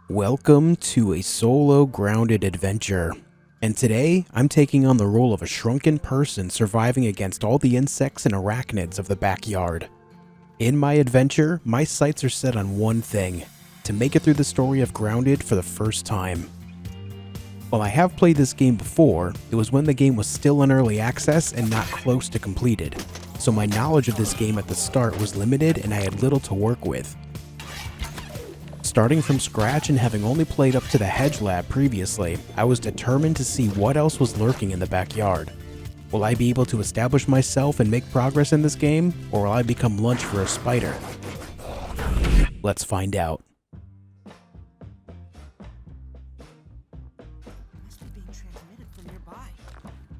Welcome to a solo grounded adventure. And today, I'm taking on the role of a shrunken person surviving against all the insects and arachnids of the backyard. In my adventure, my sights are set on one thing: to make it through the story of Grounded for the first time. While I have played this game before, it was when the game was still in early access and not close to completed, so my knowledge of this game at the start was limited and I had little to work with. Starting from scratch and having only played up to the hedge lab previously, I was determined to see what else was lurking in the backyard. Will I be able to establish myself and make progress in this game, or will I become lunch for a spider? Let's find out.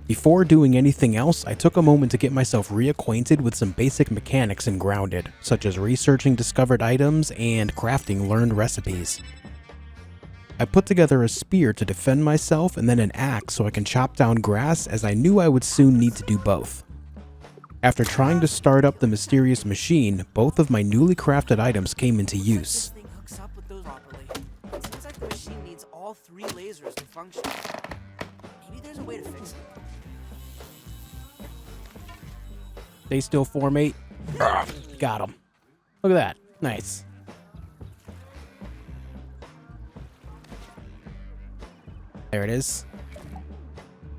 Before doing anything else, I took a moment to get myself reacquainted with some basic mechanics in Grounded, such as researching discovered items and crafting learned recipes. I put together a spear to defend myself and then an axe so I can chop down grass, as I knew I would soon need to do both. After trying to start up the mysterious machine, both of my newly crafted items came into use. This thing hooks up with those properly. It seems like the machine needs all three lasers to function. Maybe there's a way to fix it. Stay still, formate. Got him. Look at that. Nice. There it is.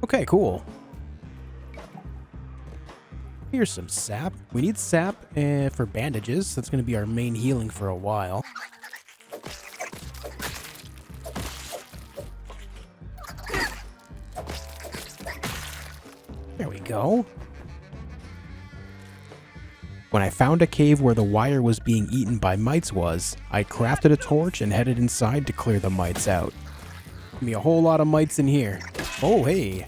Okay, cool. Here's some sap. We need sap for bandages. That's going to be our main healing for a while. There we go. When I found a cave where the wire was being eaten by mites I crafted a torch and headed inside to clear the mites out. Gonna be a whole lot of mites in here. Oh, hey.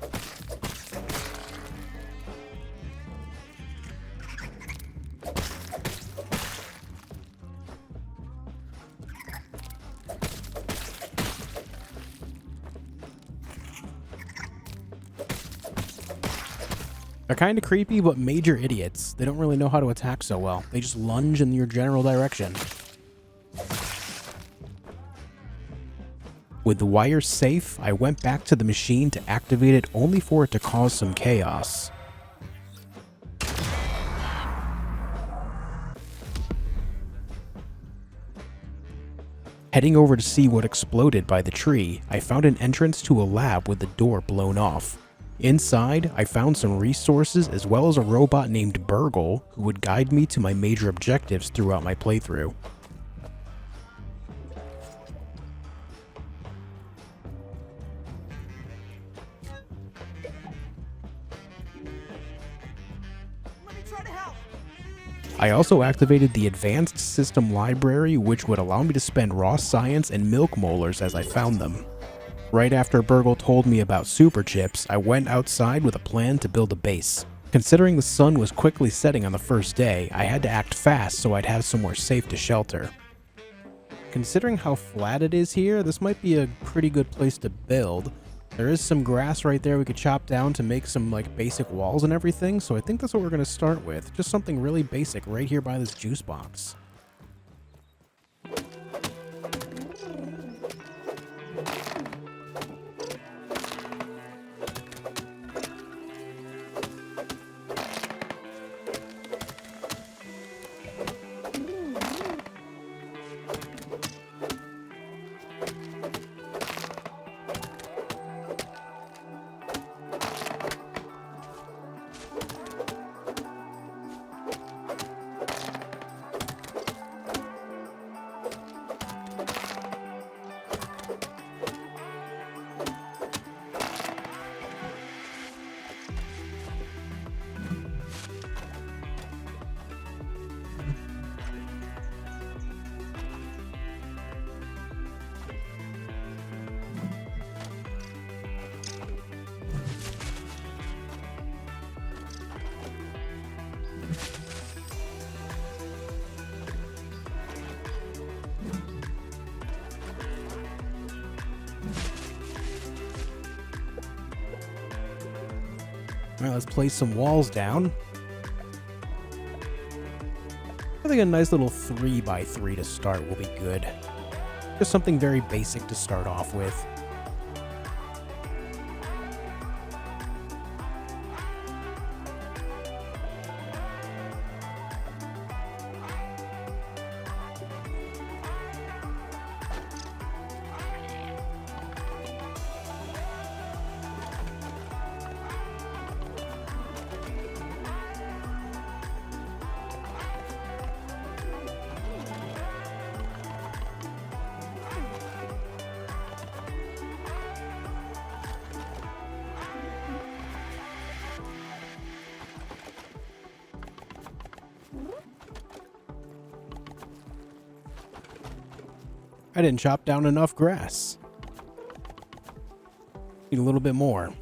They're kind of creepy, but major idiots. They don't really know how to attack so well. They just lunge in your general direction. With the wire safe, I went back to the machine to activate it, only for it to cause some chaos. Heading over to see what exploded by the tree, I found an entrance to a lab with the door blown off. Inside, I found some resources as well as a robot named Burgle who would guide me to my major objectives throughout my playthrough. Let me try to help. I also activated the Advanced System Library, which would allow me to spend raw science and milk molars as I found them. Right after Burgle told me about super chips, I went outside with a plan to build a base. Considering the sun was quickly setting on the first day, I had to act fast so I'd have somewhere safe to shelter. Considering how flat it is here, this might be a pretty good place to build. There is some grass right there we could chop down to make some basic walls and everything, so I think that's what we're going to start with. Just something really basic right here by this juice box. Alright, let's place some walls down. I think a nice little 3x3 to start will be good. Just something very basic to start off with. I didn't chop down enough grass. Need a little bit more.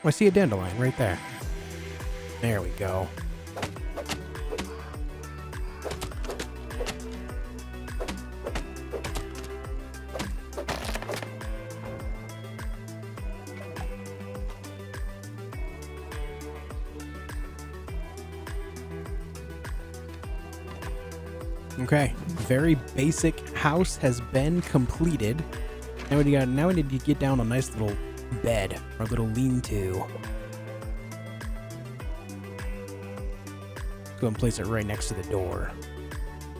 Oh, I see a dandelion right there. There we go. Okay, very basic house has been completed. Now we need to get down a nice little bed, or little lean-to. Let's go and place it right next to the door.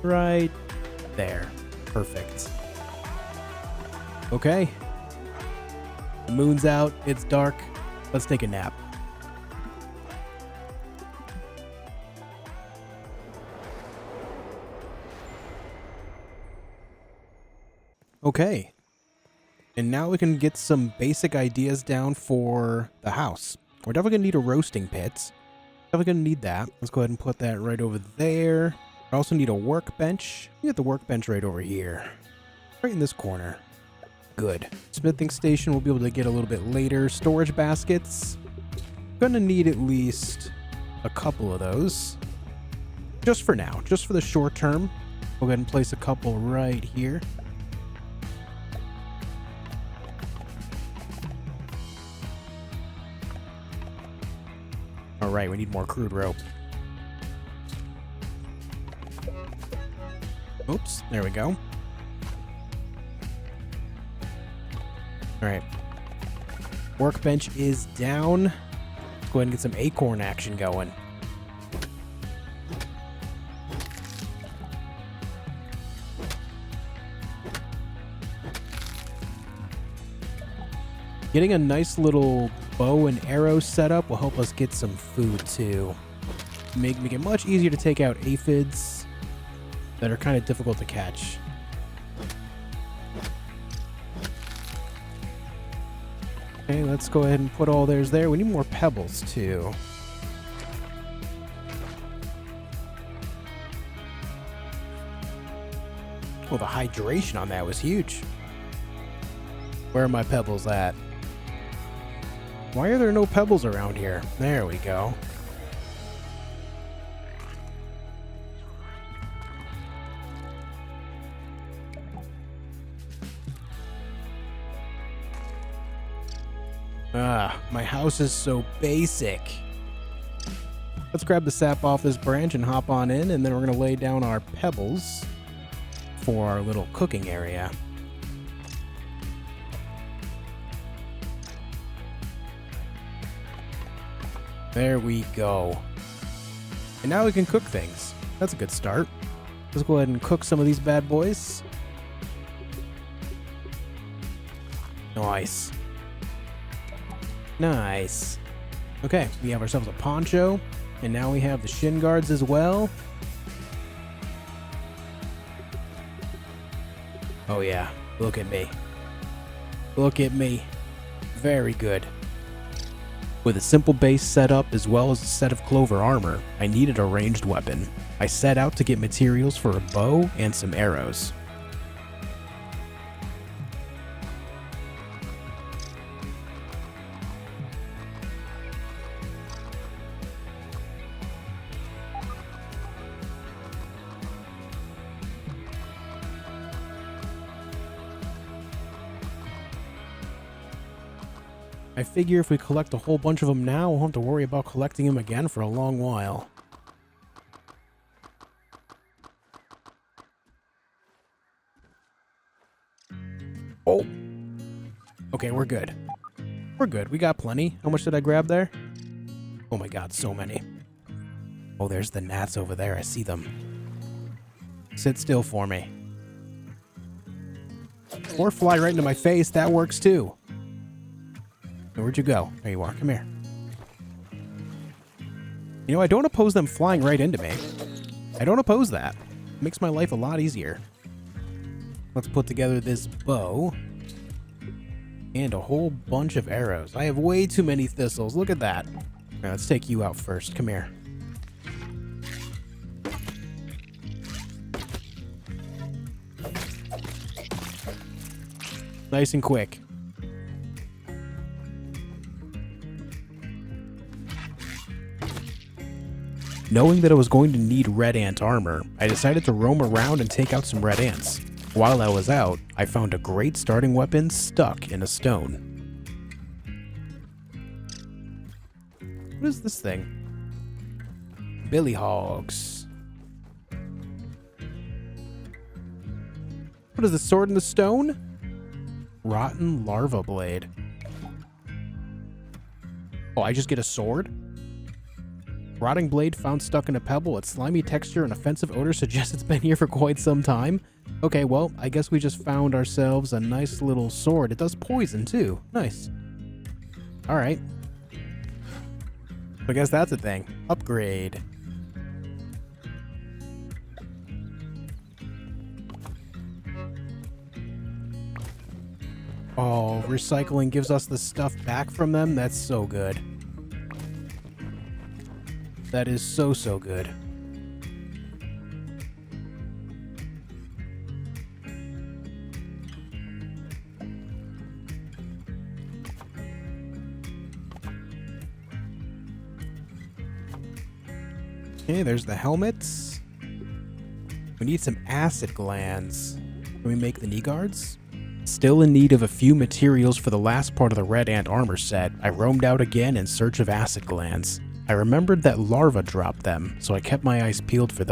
Right there. Perfect. Okay. The moon's out. It's dark. Let's take a nap. Okay. And now we can get some basic ideas down for the house. We're definitely going to need a roasting pit. Definitely going to need that. Let's go ahead and put that right over there. I also need a workbench. We get the workbench right over here. Right in this corner. Good. Smithing station we'll be able to get a little bit later. Storage baskets. Going to need at least a couple of those. Just for now. Just for the short term. We'll go ahead and place a couple right here. Alright, we need more crude rope. Oops, there we go. Alright. Workbench is down. Let's go ahead and get some acorn action going. Getting a nice little bow and arrow setup will help us get some food too. Make it much easier to take out aphids that are kind of difficult to catch. Okay, let's go ahead and put all theirs there. We need more pebbles too. Well, the hydration on that was huge. Where are my pebbles at? Why are there no pebbles around here? There we go. My house is so basic. Let's grab the sap off this branch and hop on in, and then we're going to lay down our pebbles for our little cooking area. There we go. And now we can cook things. That's a good start. Let's go ahead and cook some of these bad boys. Nice. Nice. Okay, we have ourselves a poncho, and now we have the shin guards as well. Oh yeah, look at me. Look at me. Very good. With a simple base setup as well as a set of clover armor, I needed a ranged weapon. I set out to get materials for a bow and some arrows. I figure if we collect a whole bunch of them now, we'll have to worry about collecting them again for a long while. Oh. Okay, we're good. We're good. We got plenty. How much did I grab there? Oh my god, so many. Oh, there's the gnats over there. I see them. Sit still for me. Or fly right into my face. That works too. Where'd you go? There you are. Come here. You know, I don't oppose them flying right into me. I don't oppose that. It makes my life a lot easier. Let's put together this bow. And a whole bunch of arrows. I have way too many thistles. Look at that. All right, let's take you out first. Come here. Nice and quick. Knowing that I was going to need red ant armor, I decided to roam around and take out some red ants. While I was out, I found a great starting weapon stuck in a stone. What is this thing? Billy hogs. What is the sword in the stone? Rotten larva blade. Oh, I just get a sword? Rotting blade found stuck in a pebble. Its slimy texture and offensive odor suggests it's been here for quite some time. Okay, well, I guess we just found ourselves a nice little sword. It does poison, too. Nice. Alright. I guess that's a thing. Upgrade. Oh, recycling gives us the stuff back from them? That's so good. That is so, so good. Okay, there's the helmets. We need some acid glands. Can we make the knee guards? Still in need of a few materials for the last part of the red ant armor set, I roamed out again in search of acid glands. I remembered that larvae dropped them, so I kept my eyes peeled for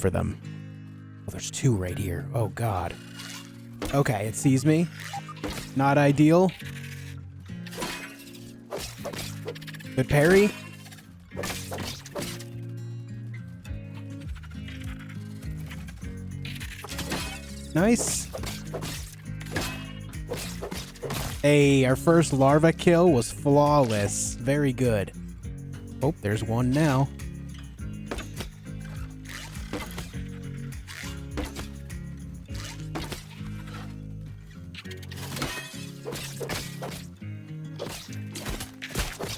those. Oh, there's two right here. Oh, God. Okay, it sees me. Not ideal. Good parry. Nice. Hey, our first larva kill was flawless. Very good. Oh, there's one now.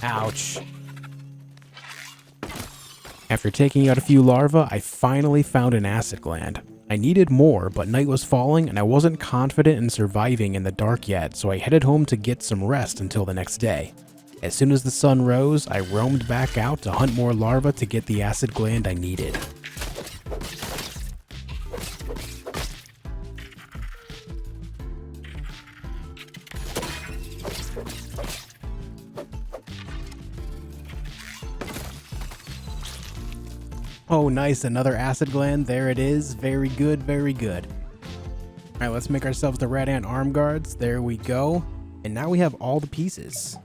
Ouch. After taking out a few larvae, I finally found an acid gland. I needed more, but night was falling and I wasn't confident in surviving in the dark yet, so I headed home to get some rest until the next day. As soon as the sun rose, I roamed back out to hunt more larvae to get the acid gland I needed. Oh, nice. Another acid gland. There it is. Very good. Very good. All right, let's make ourselves the red ant arm guards. There we go. And now we have all the pieces.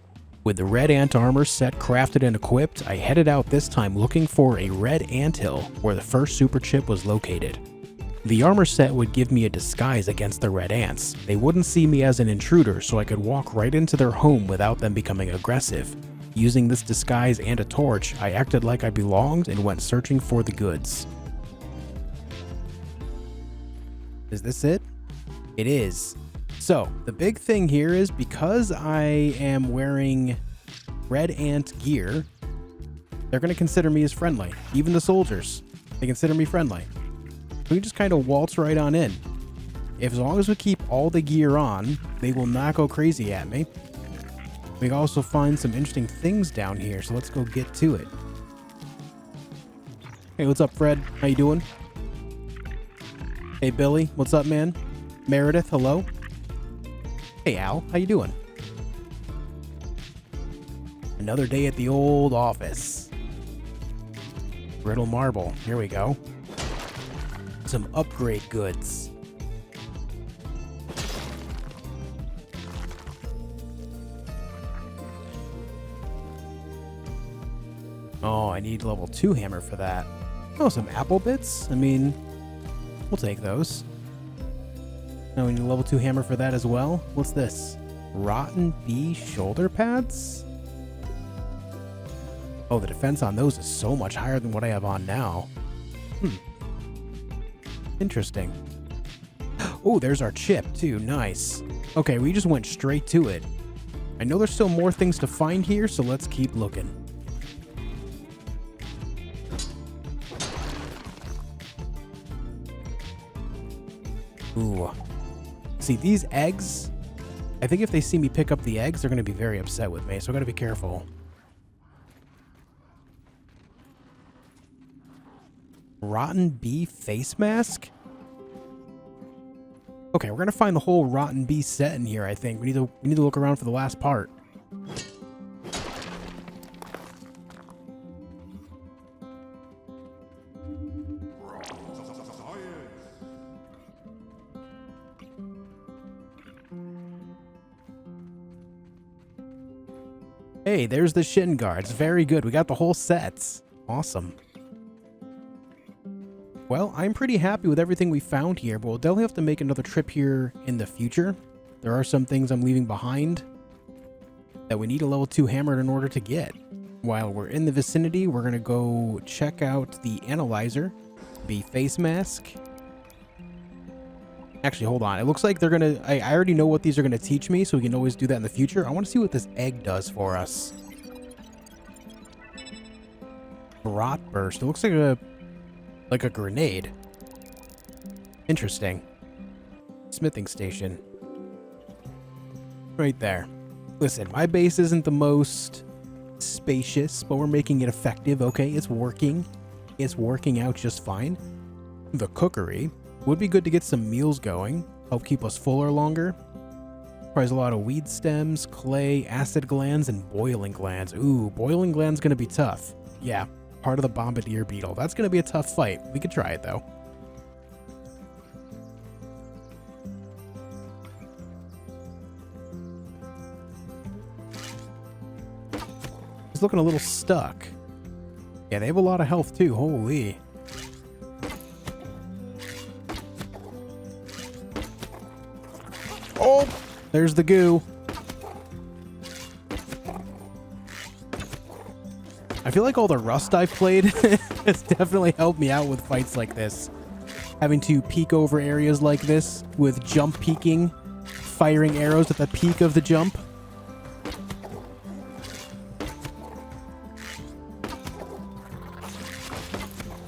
With the red ant armor set crafted and equipped, I headed out this time looking for a red anthill where the first super chip was located. The armor set would give me a disguise against the red ants. They wouldn't see me as an intruder, so I could walk right into their home without them becoming aggressive. Using this disguise and a torch, I acted like I belonged and went searching for the goods. Is this it? It is. So, the big thing here is because I am wearing red ant gear, they're going to consider me as friendly. Even the soldiers, they consider me friendly. We just kind of waltz right on in. As long as we keep all the gear on, they will not go crazy at me. We can also find some interesting things down here, so let's go get to it. Hey, what's up, Fred? How you doing? Hey, Billy. What's up, man? Meredith, hello? Hey, Al. How you doing? Another day at the old office. Brittle marble. Here we go. Some upgrade goods. Oh, I need level 2 hammer for that. Oh, some apple bits? I mean, we'll take those. No, we need a level 2 hammer for that as well. What's this? Rotten bee shoulder pads? Oh, the defense on those is so much higher than what I have on now. Interesting. Oh, there's our chip too. Nice. Okay, we just went straight to it. I know there's still more things to find here, so let's keep looking. Ooh. See, these eggs, I think if they see me pick up the eggs, they're going to be very upset with me, so I got to be careful. Rotten bee face mask? Okay, we're going to find the whole rotten bee set in here, I think. We need to look around for the last part. Hey, there's the shin guards. Very good. We got the whole sets. Awesome. Well, I'm pretty happy with everything we found here, but we'll definitely have to make another trip here in the future. There are some things I'm leaving behind that we need a level 2 hammer in order to get. While we're in the vicinity, we're going to go check out the analyzer, the face mask. Actually, hold on. It looks like they're going to... I already know what these are going to teach me, so we can always do that in the future. I want to see what this egg does for us. Rot burst. It looks like a grenade. Interesting. Smithing station. Right there. Listen, my base isn't the most spacious, but we're making it effective, okay? It's working. It's working out just fine. The cookery. Would be good to get some meals going. Help keep us fuller longer. Requires a lot of weed stems, clay, acid glands, and boiling glands. Ooh, boiling glands gonna be tough. Yeah, part of the bombardier beetle. That's gonna be a tough fight. We could try it though. He's looking a little stuck. Yeah, they have a lot of health too. Holy. Oh, there's the goo. I feel like all the Rust I've played has definitely helped me out with fights like this. Having to peek over areas like this with jump peeking, firing arrows at the peak of the jump.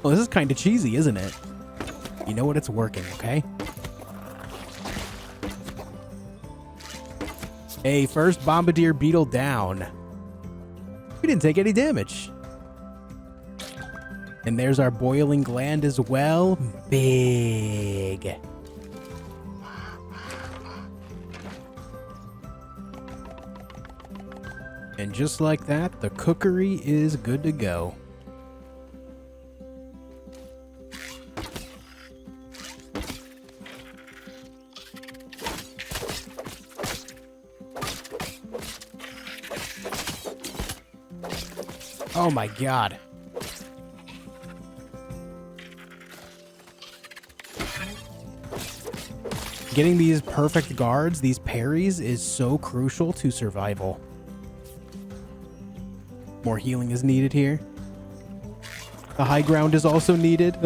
Well, this is kind of cheesy, isn't it? You know what? It's working, okay? Hey, first bombardier beetle down. We didn't take any damage. And there's our boiling gland as well. Big. And just like that, the cookery is good to go. Oh my god. Getting these perfect guards, these parries, is so crucial to survival. More healing is needed here. The high ground is also needed.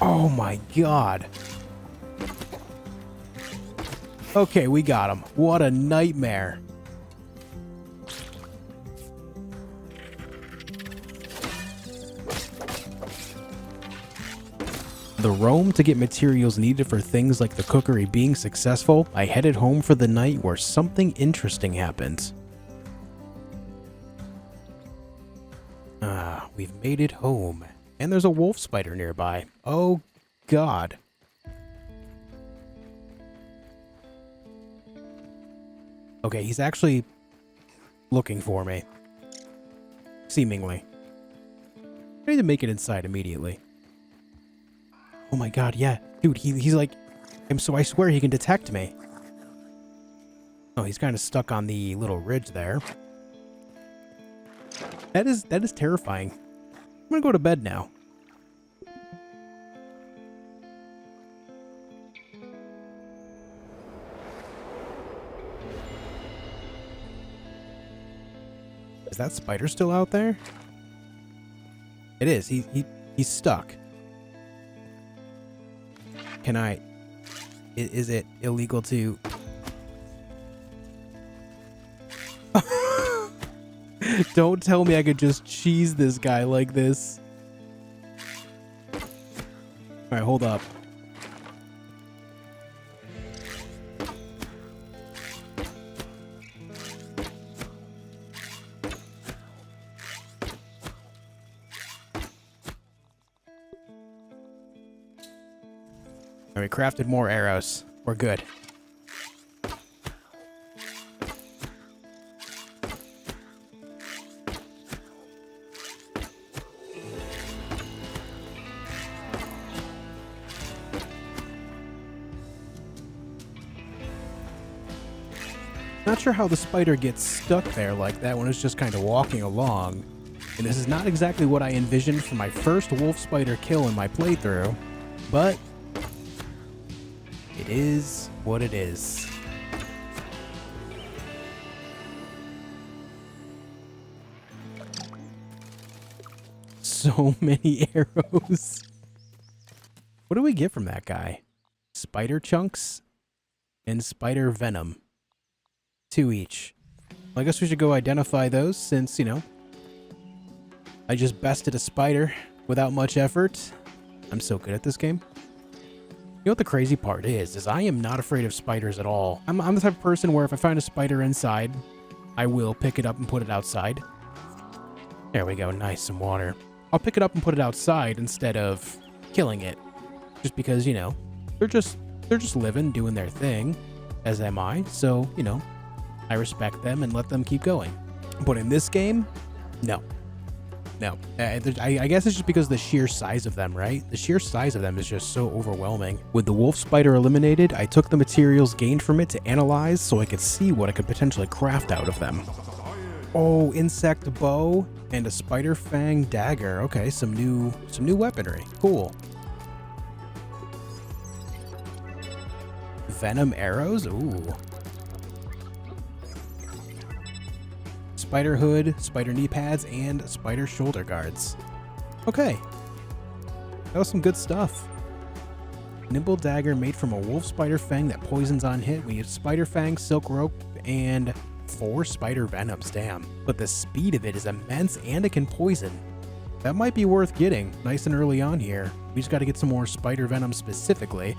Oh my god. Okay, we got him. What a nightmare. The Rome to get materials needed for things like the cookery being successful, I headed home for the night where something interesting happened. We've made it home. And there's a wolf spider nearby. Oh, God. Okay, he's actually looking for me. Seemingly. I need to make it inside immediately. Oh my god, yeah. Dude, he's like... So I swear he can detect me. Oh, he's kind of stuck on the little ridge there. That is terrifying. I'm gonna go to bed now. Is that spider still out there? It is. He's stuck. Can I... Is it illegal to... Don't tell me I could just cheese this guy like this. Alright, hold up. Alright, we crafted more arrows. We're good. Not sure how the spider gets stuck there like that when it's just kind of walking along. And this is not exactly what I envisioned for my first wolf spider kill in my playthrough, but it is what it is. So many arrows. What do we get from that guy? Spider chunks and spider venom. 2 each. Well, I guess we should go identify those since, you know, I just bested a spider without much effort. I'm so good at this game. You know what the crazy part is I am not afraid of spiders at all. I'm the type of person where if I find a spider inside, I will pick it up and put it outside. There we go, nice, some water. I'll pick it up and put it outside instead of killing it. Just because, you know, they're just living, doing their thing, as am I. So, you know, I respect them and let them keep going. But in this game, no. No. I guess it's just because of the sheer size of them, right? The sheer size of them is just so overwhelming. With the wolf spider eliminated, I took the materials gained from it to analyze so I could see what I could potentially craft out of them. Oh, insect bow and a spider fang dagger. Okay, some new weaponry. Cool. Venom arrows? Ooh. Spider hood, spider knee pads, and spider shoulder guards. Okay. That was some good stuff. Nimble dagger made from a wolf spider fang that poisons on hit. We have spider fang, silk rope, and 4 spider venoms. Damn. But the speed of it is immense and it can poison. That might be worth getting nice and early on here. We just got to get some more spider venom specifically,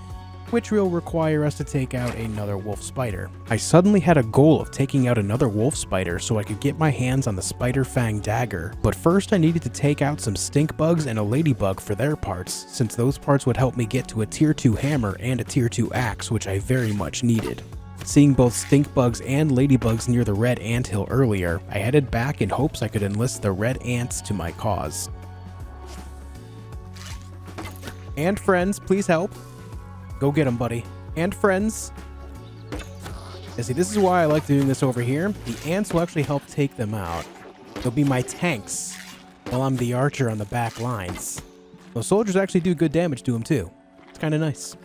which will require us to take out another wolf spider. I suddenly had a goal of taking out another wolf spider so I could get my hands on the spider fang dagger, but first I needed to take out some stink bugs and a ladybug for their parts, since those parts would help me get to a tier 2 hammer and a tier 2 axe, which I very much needed. Seeing both stink bugs and ladybugs near the red anthill earlier, I headed back in hopes I could enlist the red ants to my cause. And friends, please help. Go get them, buddy. And friends. Yeah, see, this is why I like doing this over here. The ants will actually help take them out. They'll be my tanks while I'm the archer on the back lines. Those soldiers actually do good damage to them, too. It's kind of nice.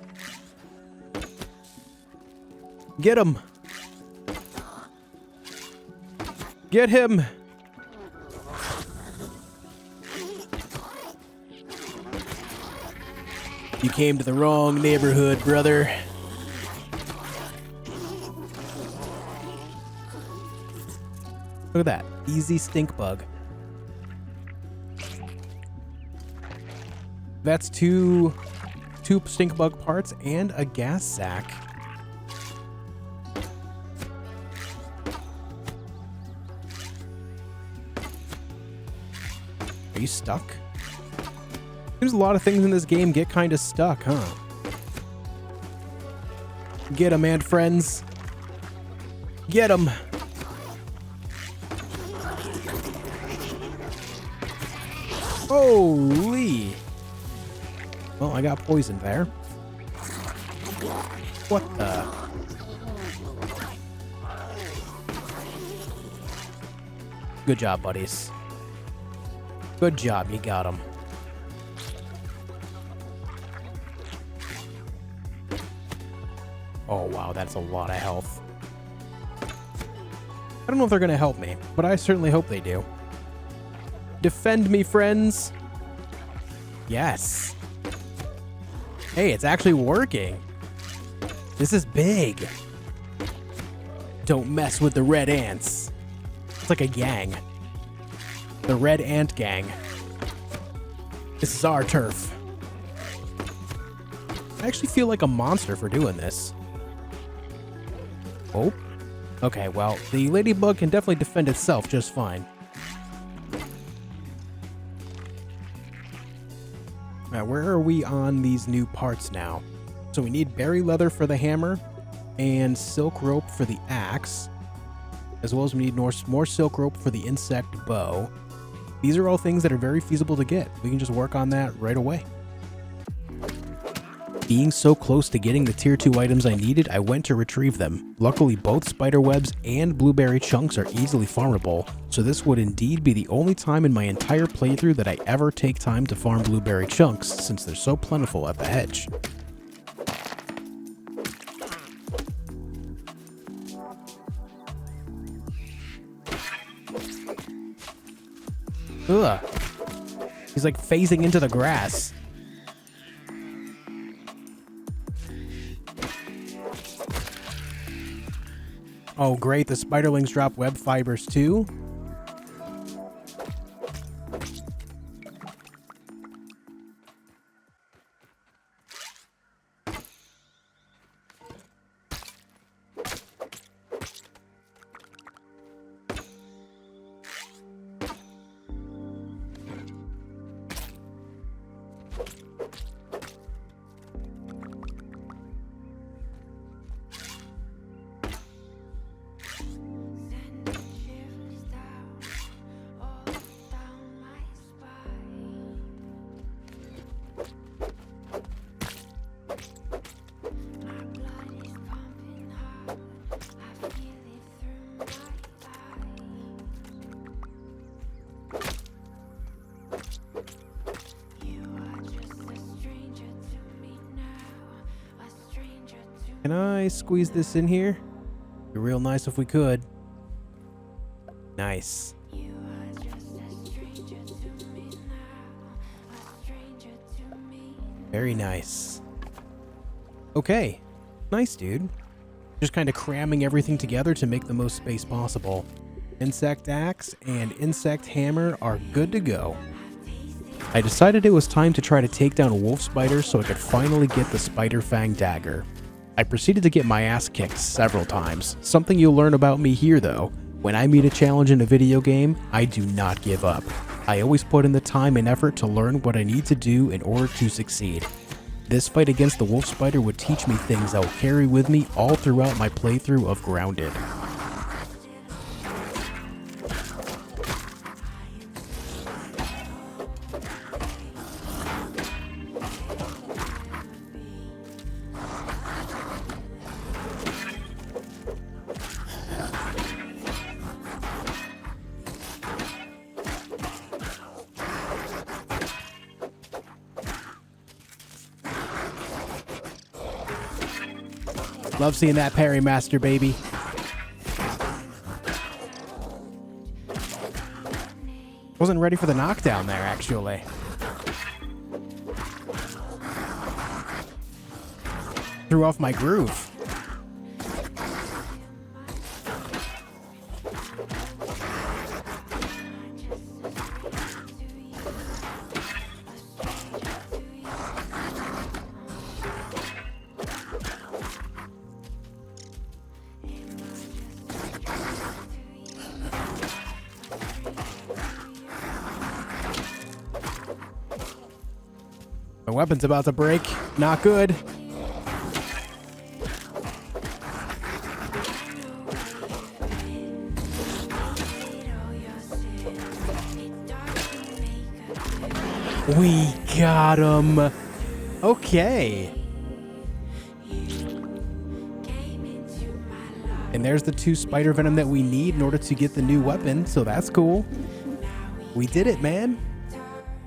Get him! Get him! You came to the wrong neighborhood, brother. Look at that. Easy stink bug. That's two stink bug parts and a gas sack. Are you stuck? Seems a lot of things in this game get kind of stuck, huh? Get 'em, and friends. Get him! Holy! Well, I got poisoned there. What the? Good job, buddies. Good job, you got him. Oh, wow, that's a lot of health. I don't know if they're going to help me, but I certainly hope they do. Defend me, friends. Yes. Hey, it's actually working. This is big. Don't mess with the red ants. It's like a gang. The red ant gang. This is our turf. I actually feel like a monster for doing this. Oh. Okay, well, the ladybug can definitely defend itself just fine. Now, where are we on these new parts now? So we need berry leather for the hammer and silk rope for the axe, as well as we need more silk rope for the insect bow. These are all things that are very feasible to get. We can just work on that right away. Being so close to getting the tier 2 items I needed, I went to retrieve them. Luckily, both spider webs and blueberry chunks are easily farmable, so this would indeed be the only time in my entire playthrough that I ever take time to farm blueberry chunks, since they're so plentiful at the hedge. Ugh. He's like phasing into the grass. Oh great, the spiderlings drop web fibers too? Can I squeeze this in here? It'd be real nice if we could. Nice. Very nice. Okay. Nice, dude. Just kind of cramming everything together to make the most space possible. Insect axe and insect hammer are good to go. I decided it was time to try to take down a wolf spider so I could finally get the spider fang dagger. I proceeded to get my ass kicked several times. Something you'll learn about me here though. When I meet a challenge in a video game, I do not give up. I always put in the time and effort to learn what I need to do in order to succeed. This fight against the wolf spider would teach me things that will carry with me all throughout my playthrough of Grounded. Love seeing that parry master, baby. Wasn't ready for the knockdown there, actually. Threw off my groove. My weapon's about to break. Not good. We got him. Okay. And there's the 2 spider venom that we need in order to get the new weapon, so that's cool. We did it, man.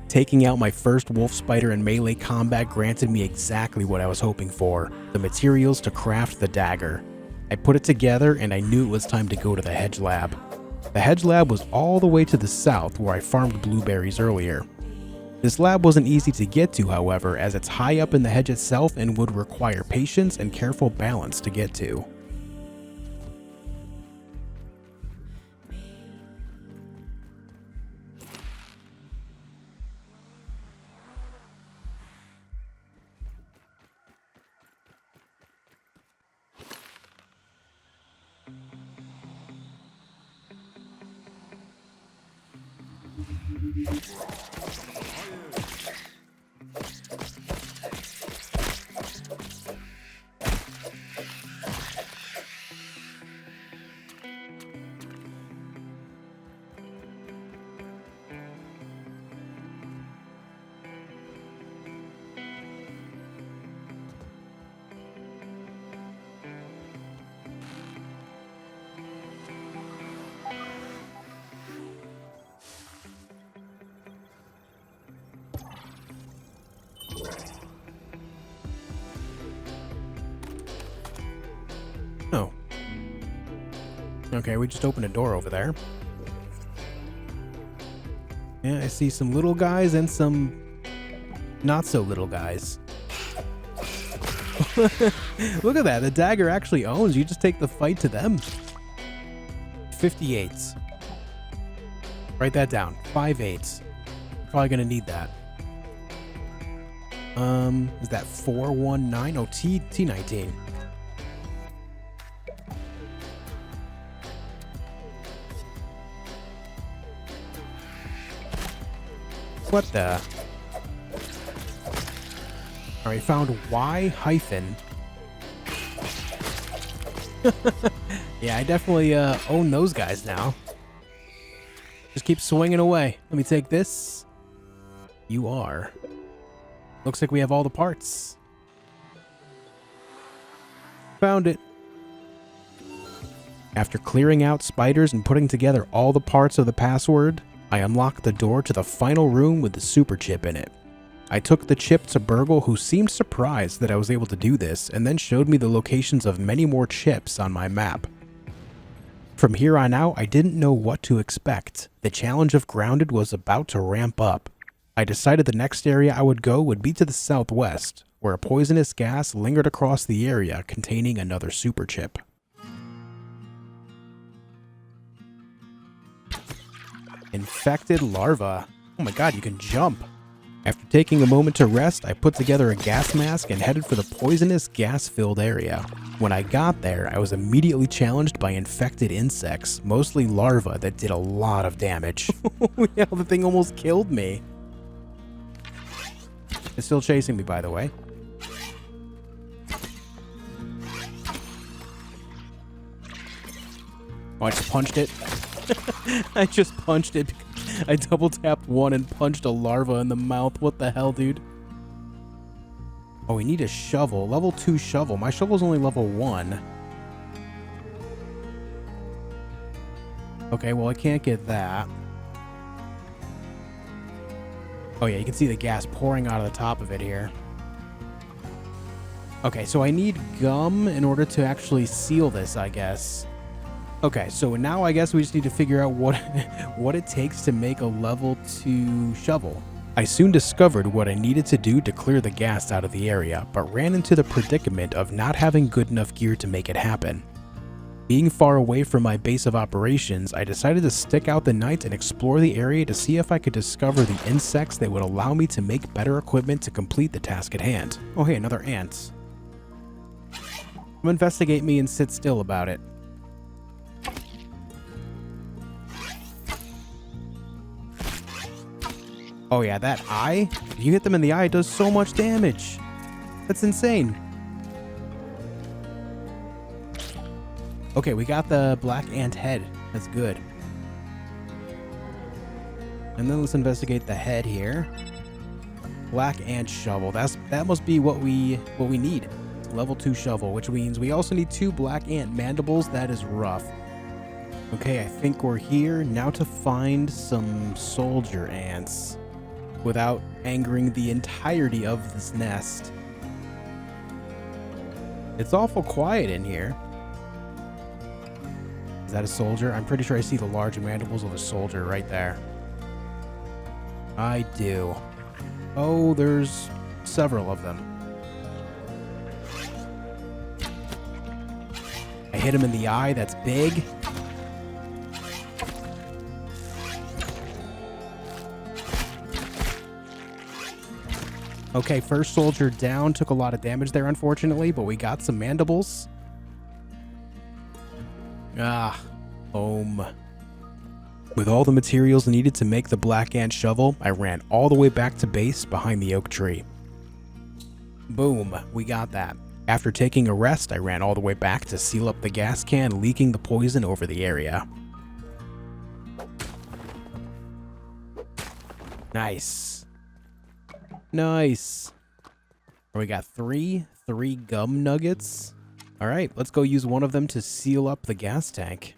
Taking out my first wolf spider in melee combat granted me exactly what I was hoping for, the materials to craft the dagger. I put it together and I knew it was time to go to the hedge lab. The hedge lab was all the way to the south where I farmed blueberries earlier. This lab wasn't easy to get to, however, as it's high up in the hedge itself and would require patience and careful balance to get to. Oh. Okay, we just opened a door over there. Yeah, I see some little guys and some not so little guys. Look at that, the dagger actually owns. You just take the fight to them. 58s. Write that down. 5/8. Probably gonna need that. Is that 419? Oh, T19. What the? Alright, found Y hyphen. Yeah, I definitely own those guys now. Just keep swinging away. Let me take this. You are. Looks like we have all the parts. Found it. After clearing out spiders and putting together all the parts of the password, I unlocked the door to the final room with the super chip in it. I took the chip to Burgle, who seemed surprised that I was able to do this, and then showed me the locations of many more chips on my map. From here on out, I didn't know what to expect. The challenge of Grounded was about to ramp up. I decided the next area I would go would be to the southwest, where a poisonous gas lingered across the area containing another super chip. Infected larva. Oh my god, you can jump. After taking a moment to rest, I put together a gas mask and headed for the poisonous gas-filled area. When I got there, I was immediately challenged by infected insects, mostly larvae that did a lot of damage. Yeah, the thing almost killed me. It's still chasing me, by the way. Oh, I just punched it. I just punched it. I double tapped one and punched a larva in the mouth. What the hell, dude? Oh, we need a shovel. Level 2 shovel. My shovel's only level 1. Okay, well, I can't get that. Oh, yeah, you can see the gas pouring out of the top of it here. Okay, so I need gum in order to actually seal this, I guess. Okay, so now I guess we just need to figure out what it takes to make a level 2 shovel. I soon discovered what I needed to do to clear the gas out of the area, but ran into the predicament of not having good enough gear to make it happen. Being far away from my base of operations, I decided to stick out the night and explore the area to see if I could discover the insects that would allow me to make better equipment to complete the task at hand. Oh hey, another ant. Come investigate me and sit still about it. Oh yeah, that eye? If you hit them in the eye, it does so much damage. That's insane. Okay, we got the black ant head. That's good. And then let's investigate the head here. Black ant shovel. That must be what we need. Level 2 shovel, which means we also need 2 black ant mandibles. That is rough. Okay, I think we're here now to find some soldier ants without angering the entirety of this nest. It's awful quiet in here. Is that a soldier? I'm pretty sure I see the large mandibles of a soldier right there. I do. Oh, there's several of them. I hit him in the eye. That's big. Okay, first soldier down. Took a lot of damage there, unfortunately, but we got some mandibles. Home. With all the materials needed to make the black ant shovel, I ran all the way back to base behind the oak tree. Boom, we got that. After taking a rest, I ran all the way back to seal up the gas can, leaking the poison over the area. Nice. Nice. We got three gum nuggets. All right, let's go use one of them to seal up the gas tank.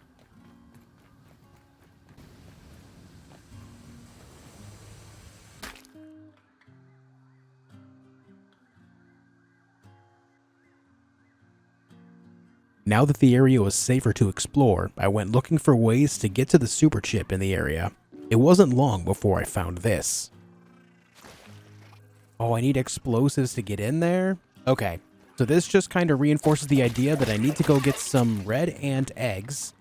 Now that the area was safer to explore, I went looking for ways to get to the super chip in the area. It wasn't long before I found this. Oh, I need explosives to get in there? Okay, so this just kind of reinforces the idea that I need to go get some red ant eggs.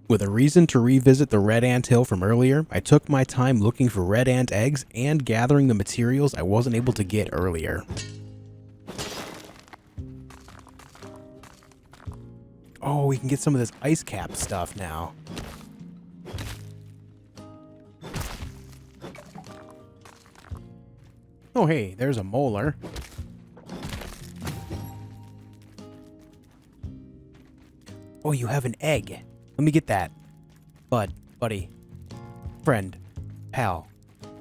With a reason to revisit the red ant hill from earlier, I took my time looking for red ant eggs and gathering the materials I wasn't able to get earlier. Oh, we can get some of this ice cap stuff now. Oh, hey, there's a molar. Oh, you have an egg. Let me get that. Buddy, friend, pal.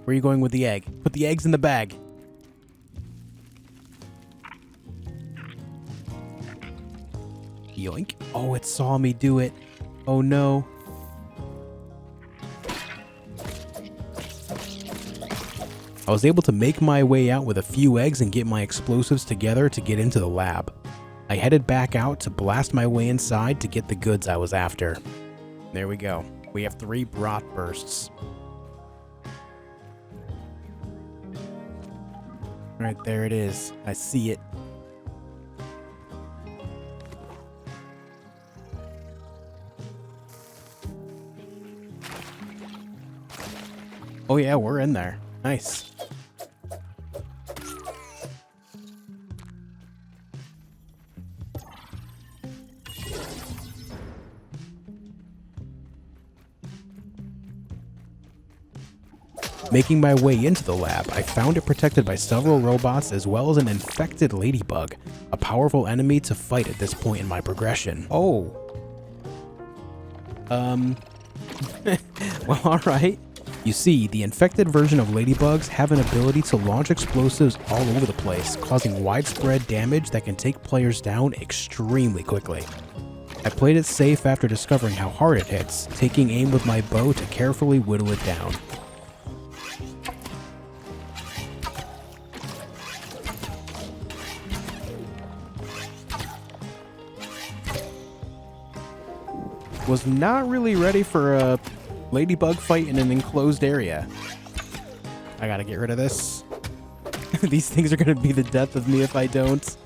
Where are you going with the egg? Put the eggs in the bag. Yoink. Oh, it saw me do it. Oh no. I was able to make my way out with a few eggs and get my explosives together to get into the lab. I headed back out to blast my way inside to get the goods I was after. There we go. We have 3 brat bursts. Right there it is. I see it. Oh yeah, we're in there. Nice. Making my way into the lab, I found it protected by several robots as well as an infected ladybug, a powerful enemy to fight at this point in my progression. Oh. Well, alright. You see, the infected version of ladybugs have an ability to launch explosives all over the place, causing widespread damage that can take players down extremely quickly. I played it safe after discovering how hard it hits, taking aim with my bow to carefully whittle it down. Was not really ready for a ladybug fight in an enclosed area. I gotta get rid of this. These things are gonna be the death of me if I don't.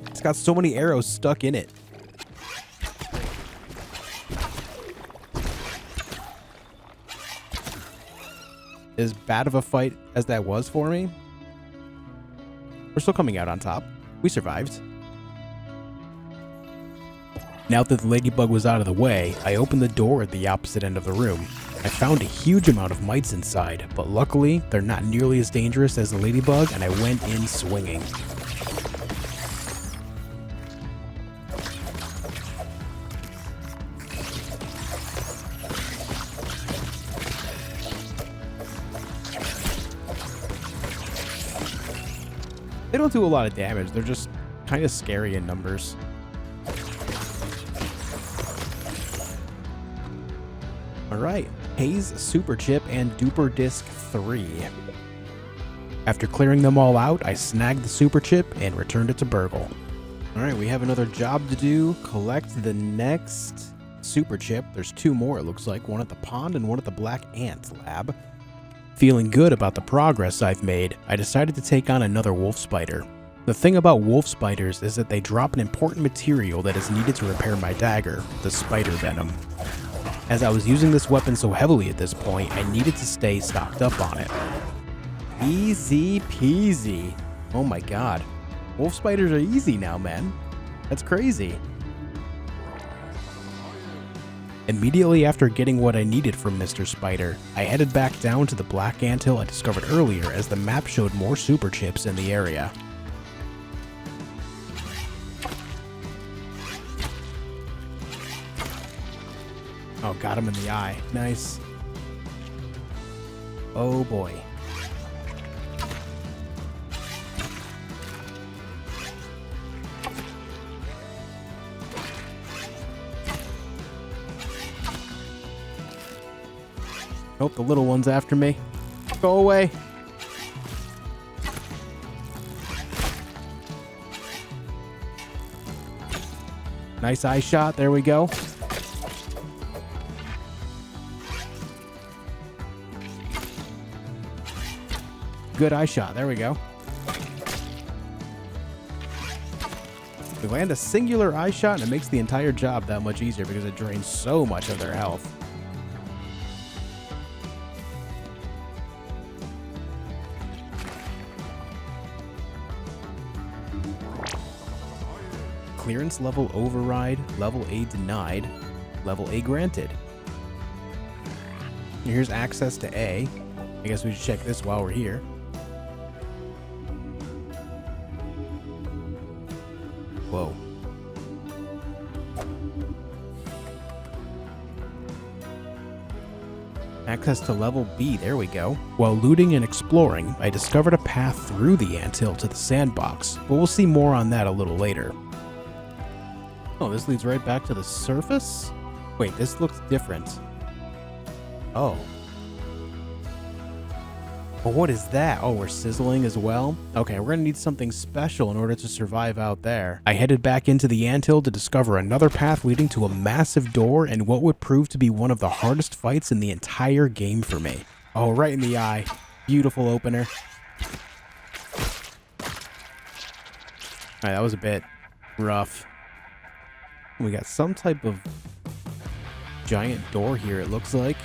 It's got so many arrows stuck in it. As bad of a fight as that was for me, we're still coming out on top. We survived. Now that the ladybug was out of the way, I opened the door at the opposite end of the room. I found a huge amount of mites inside, but luckily, they're not nearly as dangerous as the ladybug, and I went in swinging. They don't do a lot of damage. They're just kind of scary in numbers. Alright, Haze, Super Chip, and Duper Disc 3. After clearing them all out, I snagged the Super Chip and returned it to Burgle. Alright, we have another job to do. Collect the next Super Chip. There's 2 more, it looks like. One at the pond and one at the Black Ant lab. Feeling good about the progress I've made, I decided to take on another wolf spider. The thing about wolf spiders is that they drop an important material that is needed to repair my dagger, the spider venom. As I was using this weapon so heavily at this point, I needed to stay stocked up on it. Easy peasy. Oh my god. Wolf spiders are easy now, man. That's crazy. Immediately after getting what I needed from Mr. Spider, I headed back down to the black anthill I discovered earlier as the map showed more super chips in the area. Oh, got him in the eye. Nice. Oh boy. Oh, the little one's after me. Go away. Nice eye shot. There we go. Good eye shot. There we go. We land a singular eye shot and it makes the entire job that much easier because it drains so much of their health. Clearance level override, level A denied, level A granted. Here's access to A. I guess we should check this while we're here. Whoa. Access to level B, there we go. While looting and exploring, I discovered a path through the anthill to the sandbox, but we'll see more on that a little later. Oh, this leads right back to the surface? Wait, this looks different. Oh. Well, what is that? Oh, we're sizzling as well? Okay, we're gonna need something special in order to survive out there. I headed back into the anthill to discover another path leading to a massive door and what would prove to be one of the hardest fights in the entire game for me. Oh, right in the eye. Beautiful opener. Alright, that was a bit rough. We got some type of giant door here, it looks like.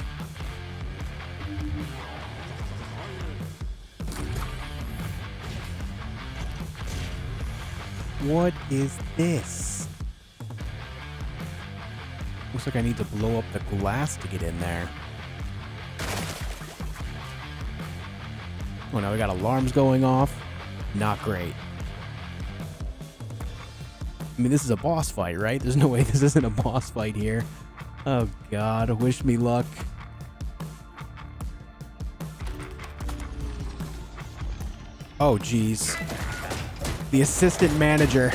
What is this? Looks like I need to blow up the glass to get in there. Oh, now we got alarms going off. Not great. I mean, this is a boss fight, right? There's no way this isn't a boss fight here. Oh, God. Wish me luck. Oh, geez. The assistant manager.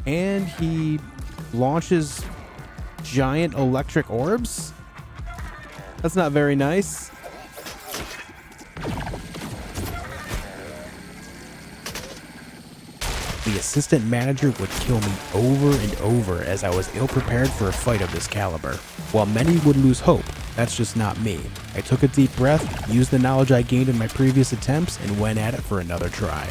And he launches giant electric orbs? That's not very nice. The assistant manager would kill me over and over as I was ill-prepared for a fight of this caliber. While many would lose hope, that's just not me. I took a deep breath, used the knowledge I gained in my previous attempts, and went at it for another try.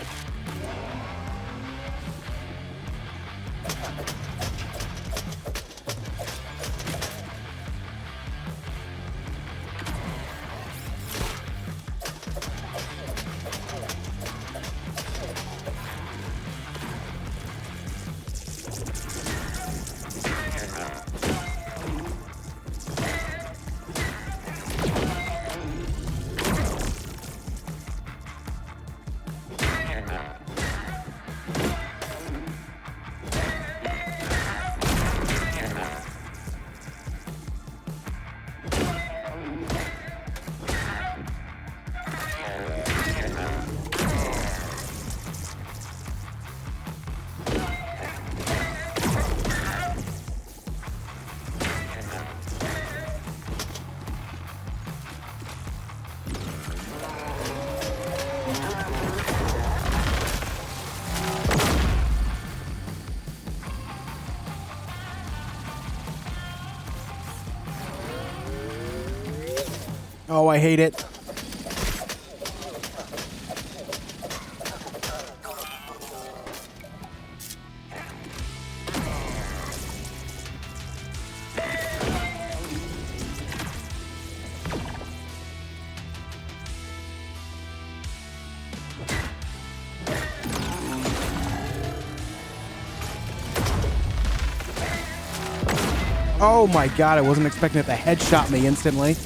Oh, I hate it. Oh my god, I wasn't expecting it to headshot me instantly.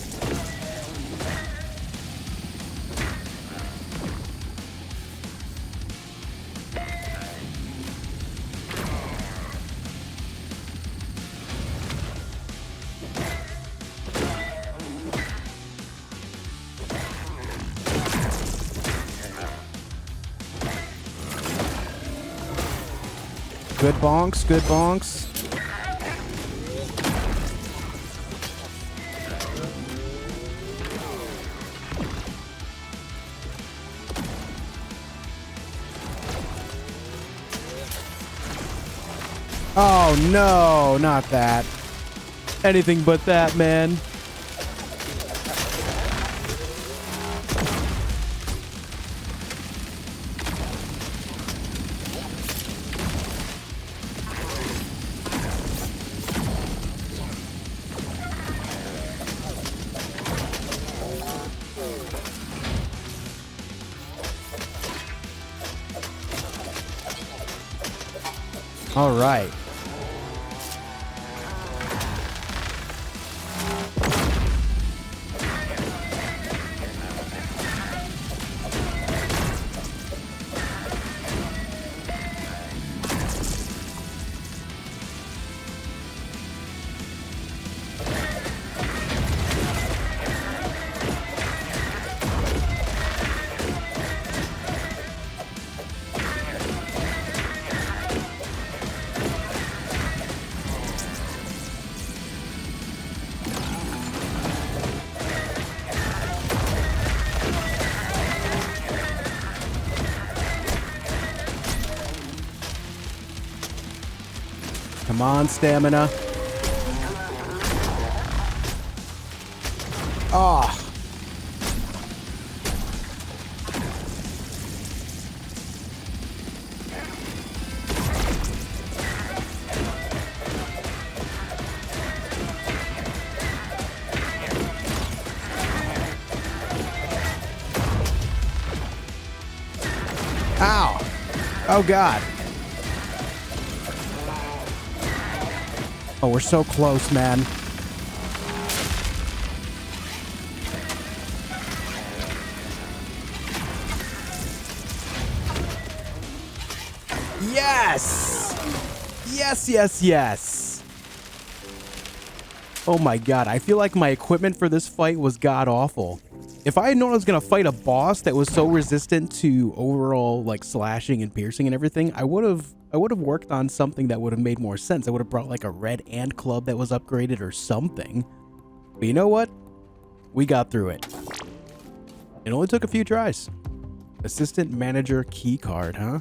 Good bonks, good bonks. Oh no, not that. Anything but that, man. All right. Come on, stamina. Ah. Ow. Oh, God. Oh, we're so close, man. Yes! Yes, yes, yes. Oh my god, I feel like my equipment for this fight was god-awful. If I had known I was going to fight a boss that was so resistant to overall, like, slashing and piercing and everything, I would have worked on something that would have made more sense. I would have brought, like, a red ant club that was upgraded or something. But you know what? We got through it. It only took a few tries. Assistant manager key card, huh?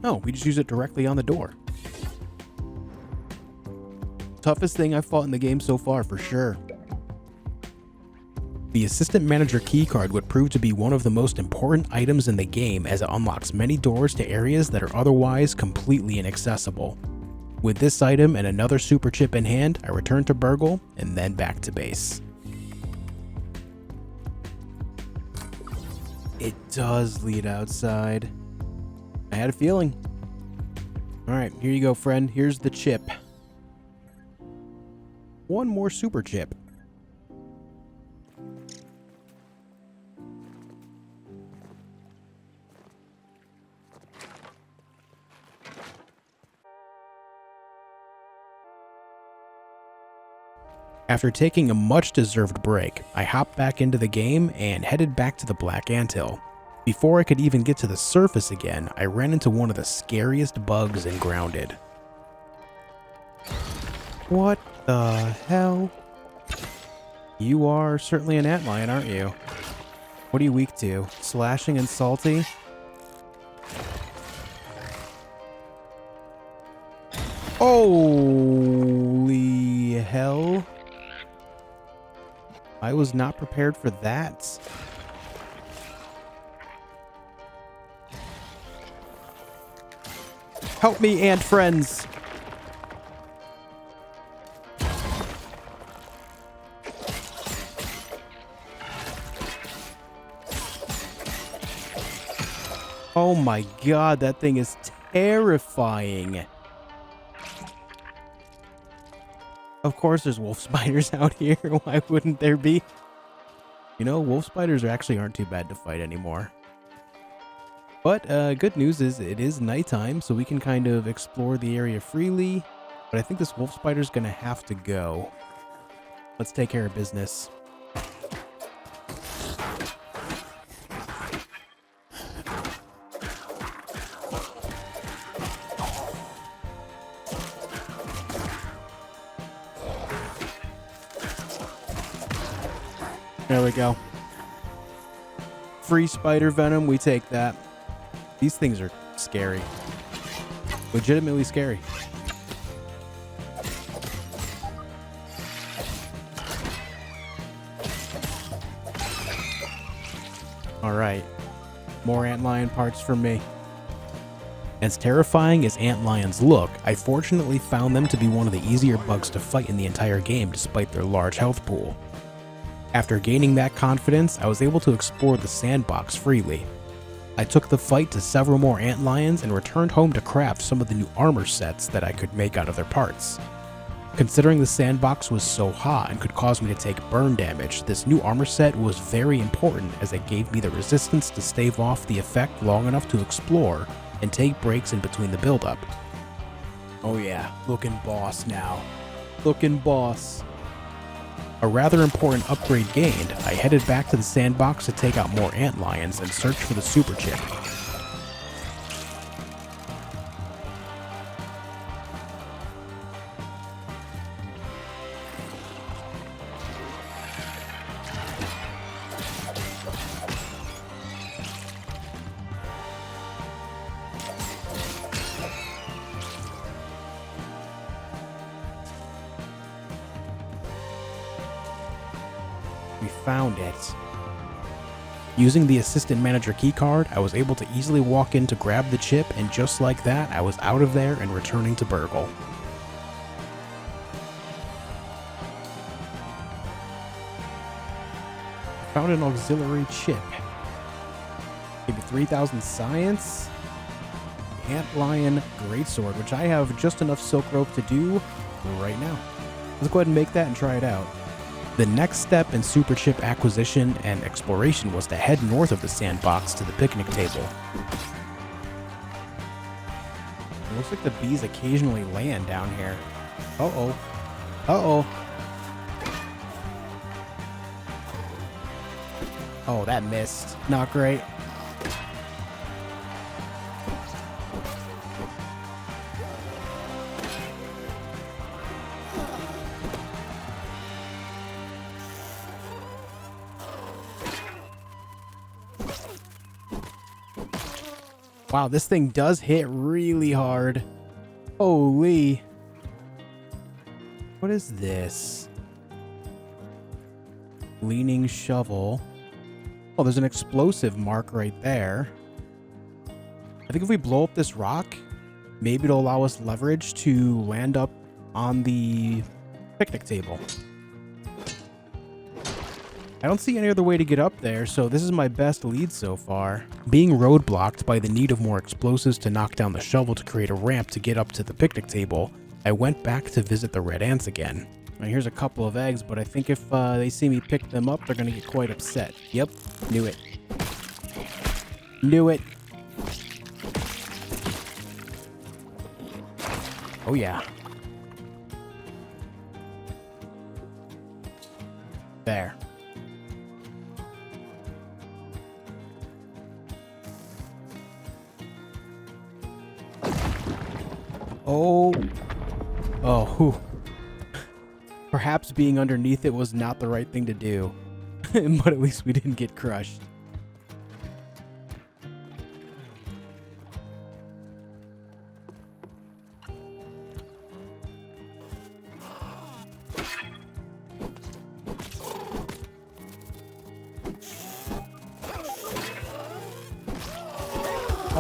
Oh, we just use it directly on the door. Toughest thing I've fought in the game so far, for sure. The assistant manager keycard would prove to be one of the most important items in the game, as it unlocks many doors to areas that are otherwise completely inaccessible. With this item and another super chip in hand, I return to Burgle and then back to base. It does lead outside. I had a feeling. Alright, here you go, friend. Here's the chip. One more super chip. After taking a much-deserved break, I hopped back into the game and headed back to the Black Anthill. Before I could even get to the surface again, I ran into one of the scariest bugs in Grounded. What the hell? You are certainly an antlion, aren't you? What are you weak to? Slashing and salty? Holy hell. I was not prepared for that. Help me, ant friends! Oh my god, that thing is terrifying. Of course there's wolf spiders out here. Why wouldn't there be? You know, wolf spiders actually aren't too bad to fight anymore. But good news is it is nighttime, so we can kind of explore the area freely. But I think this wolf spider's gonna have to go. Let's take care of business. There we go. Free spider venom, we take that. These things are scary. Legitimately scary. Alright. More antlion parts for me. As terrifying as antlions look, I fortunately found them to be one of the easier bugs to fight in the entire game despite their large health pool. After gaining that confidence, I was able to explore the sandbox freely. I took the fight to several more antlions and returned home to craft some of the new armor sets that I could make out of their parts. Considering the sandbox was so hot and could cause me to take burn damage, this new armor set was very important as it gave me the resistance to stave off the effect long enough to explore and take breaks in between the buildup. Oh yeah, looking boss now. Looking boss. A rather important upgrade gained, I headed back to the sandbox to take out more antlions and search for the super chip. We found it. Using the assistant manager keycard, I was able to easily walk in to grab the chip, and just like that, I was out of there and returning to Burgle. Found an auxiliary chip. Maybe 3,000 science. Antlion greatsword, which I have just enough silk rope to do right now. Let's go ahead and make that and try it out. The next step in super chip acquisition and exploration was to head north of the sandbox to the picnic table. It looks like the bees occasionally land down here. Uh-oh. Uh-oh. Oh, that missed. Not great. Wow, this thing does hit really hard. Holy. What is this? Leaning shovel. Oh, there's an explosive mark right there. I think if we blow up this rock, maybe it'll allow us leverage to land up on the picnic table. I don't see any other way to get up there, so this is my best lead so far. Being roadblocked by the need of more explosives to knock down the shovel to create a ramp to get up to the picnic table, I went back to visit the red ants again. Now here's a couple of eggs, but I think if they see me pick them up, they're gonna get quite upset. Yep, knew it. Knew it. Oh yeah. There. Oh. Oh, whew. Perhaps being underneath it was not the right thing to do. But at least we didn't get crushed.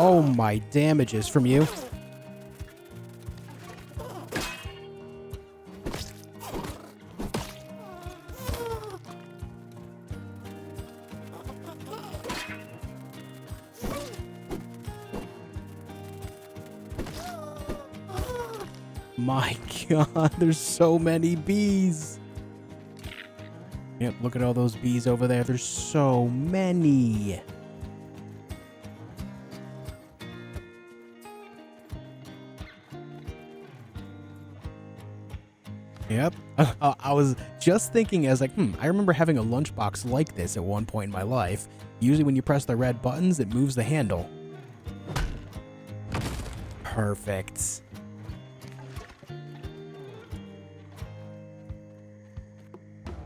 Oh, my damages from you. My God, there's so many bees. Yep, look at all those bees over there. There's so many. Yep. I was just thinking as like, I remember having a lunchbox like this at one point in my life. Usually when you press the red buttons, it moves the handle. Perfect.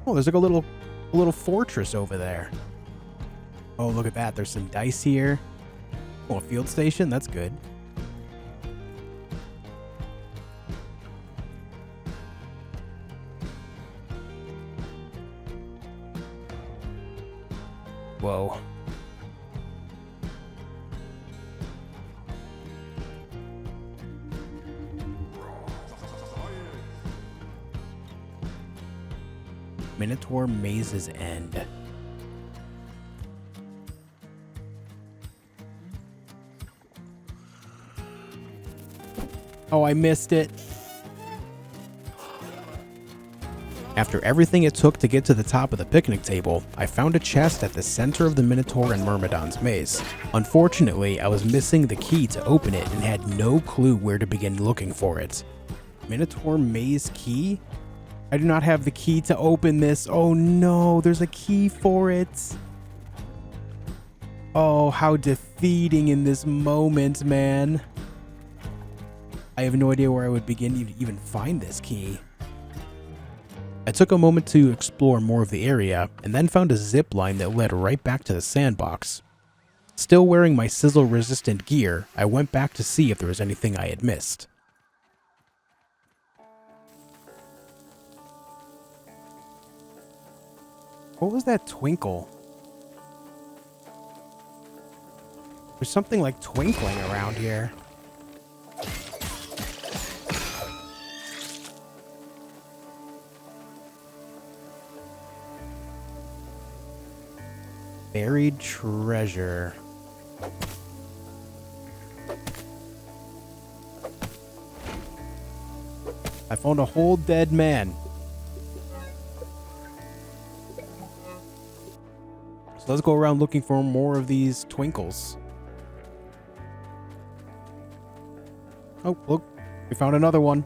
Oh, there's like a little fortress over there. Oh, look at that. There's some dice here. Oh, a field station. That's good. Whoa. Minotaur Maze's End. Oh, I missed it. After everything it took to get to the top of the picnic table, I found a chest at the center of the Minotaur and Myrmidon's maze. Unfortunately, I was missing the key to open it and had no clue where to begin looking for it. Minotaur Maze Key? I do not have the key to open this. Oh no, there's a key for it. Oh, how defeating in this moment, man. I have no idea where I would begin to even find this key. I took a moment to explore more of the area, and then found a zip line that led right back to the sandbox. Still wearing my sizzle-resistant gear, I went back to see if there was anything I had missed. What was that twinkle? There's something like twinkling around here. Buried treasure. I found a whole dead man. So let's go around looking for more of these twinkles. Oh, look. We found another one.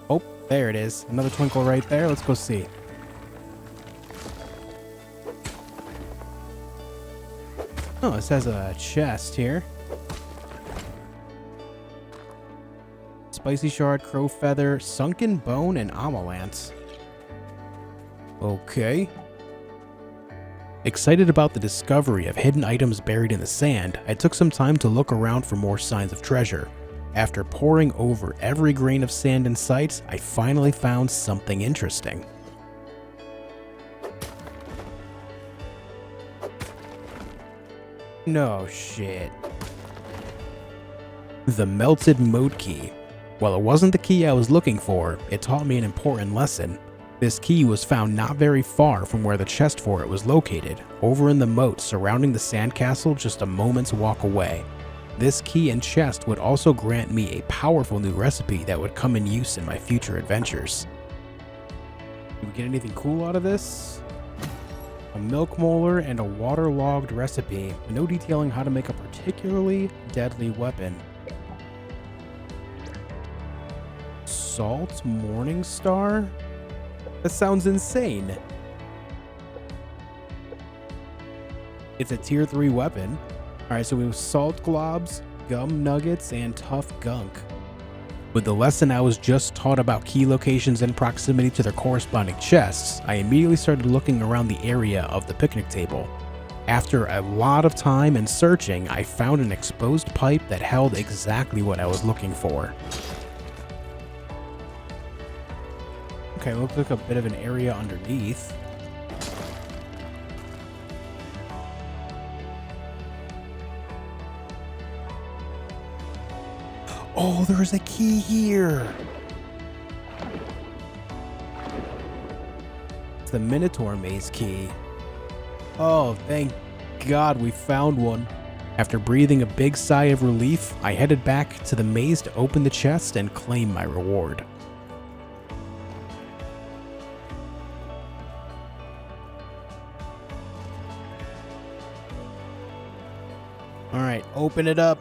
Oh, there it is. Another twinkle right there. Let's go see. Oh, this has a chest here. Spicy shard, crow feather, sunken bone, and amalant. Okay. Excited about the discovery of hidden items buried in the sand, I took some time to look around for more signs of treasure. After poring over every grain of sand in sight, I finally found something interesting. No shit. The melted moat key. While it wasn't the key I was looking for, it taught me an important lesson. This key was found not very far from where the chest for it was located, over in the moat surrounding the sandcastle just a moment's walk away. This key and chest would also grant me a powerful new recipe that would come in use in my future adventures. Did we get anything cool out of this? A milk molar and a waterlogged recipe, no detailing how to make a particularly deadly weapon. Salt Morning Star? That sounds insane. It's a tier 3 weapon. Alright, so we have salt globs, gum nuggets, and tough gunk. With the lesson I was just taught about key locations in proximity to their corresponding chests, I immediately started looking around the area of the picnic table. After a lot of time and searching, I found an exposed pipe that held exactly what I was looking for. Okay, looks like a bit of an area underneath. Oh, there's a key here. It's the Minotaur maze key. Oh, thank God we found one. After breathing a big sigh of relief, I headed back to the maze to open the chest and claim my reward. Alright, open it up.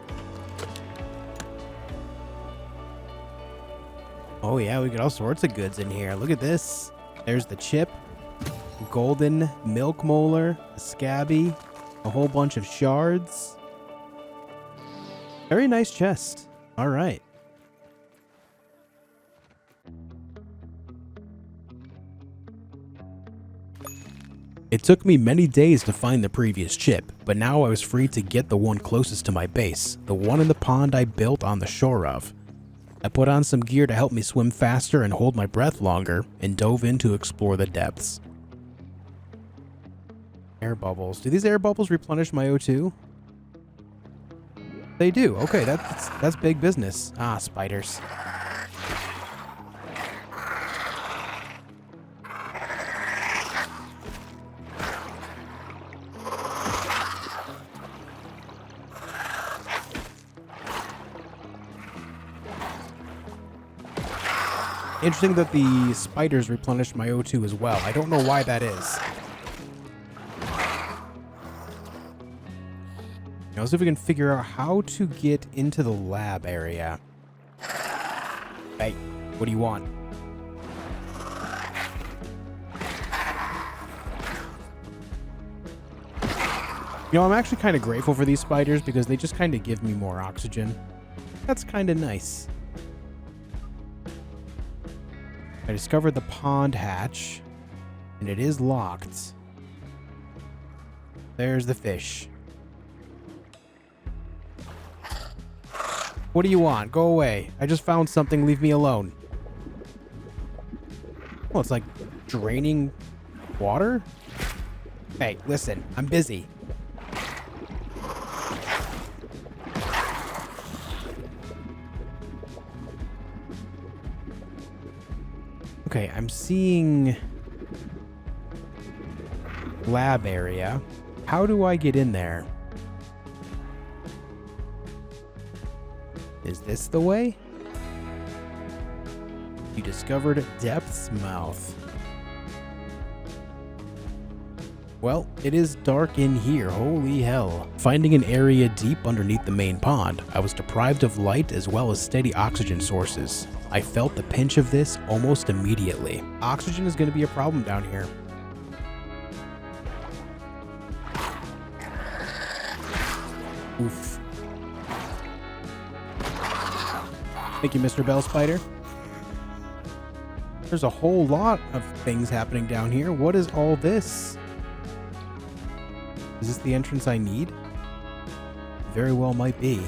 Oh yeah, we got all sorts of goods in here. Look at this. There's the chip, golden milk molar, a scabby, a whole bunch of shards. Very nice chest. All right. It took me many days to find the previous chip, but now I was free to get the one closest to my base, the one in the pond I built on the shore of. I put on some gear to help me swim faster and hold my breath longer, and dove in to explore the depths. Air bubbles. Do these air bubbles replenish my O2? They do. Okay, that's big business. Ah, spiders. Interesting that the spiders replenish my O2 as well. I don't know why that is. Now let's see if we can figure out how to get into the lab area. Hey, what do you want? You know, I'm actually kind of grateful for these spiders because they just kind of give me more oxygen. That's kind of nice. I discovered the pond hatch, and it is locked. There's the fish. What do you want? Go away. I just found something. Leave me alone. Well, it's like draining water? Hey, listen. I'm busy. Okay, I'm seeing lab area. How do I get in there? Is this the way? You discovered Depth's Mouth. Well, it is dark in here. Holy hell. Finding an area deep underneath the main pond, I was deprived of light as well as steady oxygen sources. I felt the pinch of this almost immediately. Oxygen is going to be a problem down here. Oof. Thank you, Mr. Bell Spider. There's a whole lot of things happening down here. What is all this? Is this the entrance I need? Very well might be.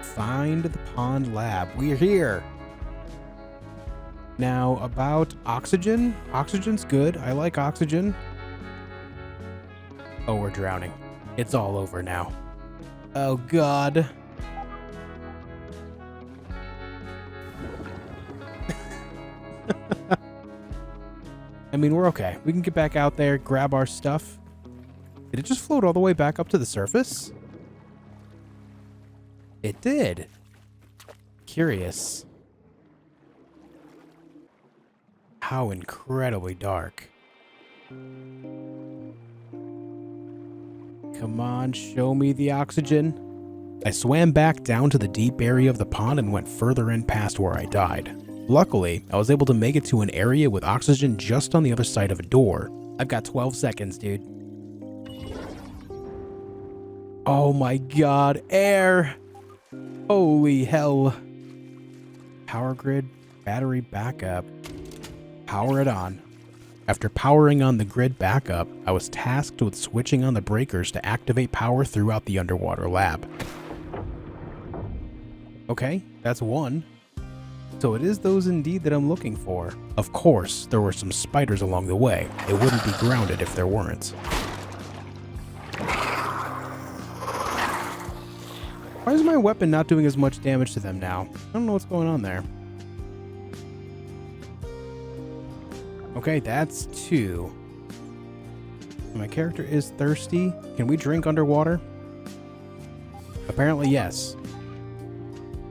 Find the pond lab. We're here. Now, about oxygen. Oxygen's good. I like oxygen. Oh, we're drowning. It's all over now. Oh, God. I mean, we're okay. We can get back out there, grab our stuff. Did it just float all the way back up to the surface? It did. Curious. How incredibly dark. Come on, show me the oxygen. I swam back down to the deep area of the pond and went further in past where I died. Luckily, I was able to make it to an area with oxygen just on the other side of a door. I've got 12 seconds, dude. Oh my God, air! Holy hell. Power grid, battery backup. Power it on. After powering on the grid backup, I was tasked with switching on the breakers to activate power throughout the underwater lab. Okay, that's one. So it is those indeed that I'm looking for. Of course, there were some spiders along the way. It wouldn't be grounded if there weren't. Why is my weapon not doing as much damage to them now? I don't know what's going on there. Okay, that's 2. My character is thirsty. Can we drink underwater? Apparently, yes.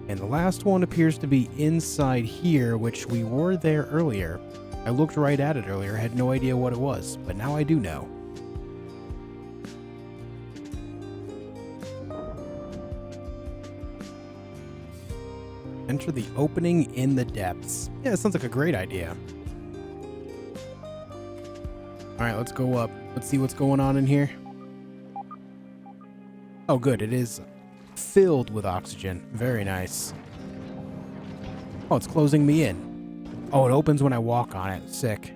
And the last one appears to be inside here, which we were there earlier. I looked right at it earlier, had no idea what it was, but now I do know. Enter the opening in the depths. Yeah, it sounds like a great idea. Alright, let's go up. Let's see what's going on in here. Oh, good. It is filled with oxygen. Very nice. Oh, it's closing me in. Oh, it opens when I walk on it. Sick.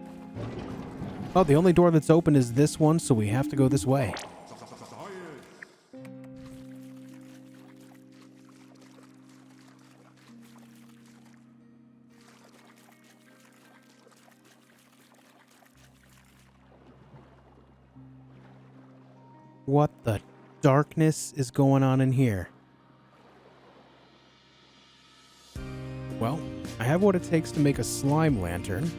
Oh, the only door that's open is this one, so we have to go this way. What the darkness is going on in here? Well, I have what it takes to make a slime lantern.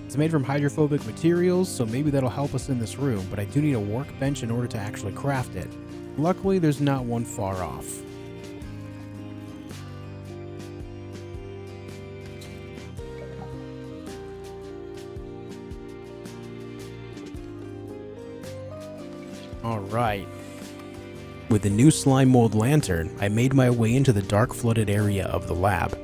It's made from hydrophobic materials, so maybe that'll help us in this room, but I do need a workbench in order to actually craft it. Luckily, there's not one far off. Alright. With the new slime mold lantern, I made my way into the dark flooded area of the lab.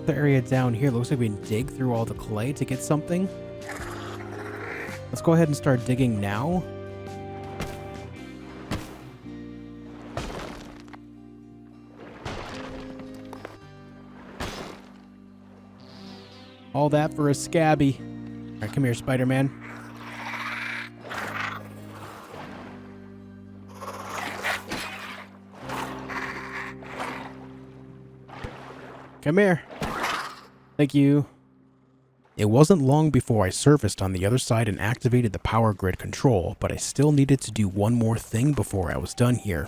The area down here looks like we can dig through all the clay to get something. Let's go ahead and start digging now. All that for a scabby. Alright, come here, Spider-Man. Come here. Thank you. It wasn't long before I surfaced on the other side and activated the power grid control, but I still needed to do one more thing before I was done here.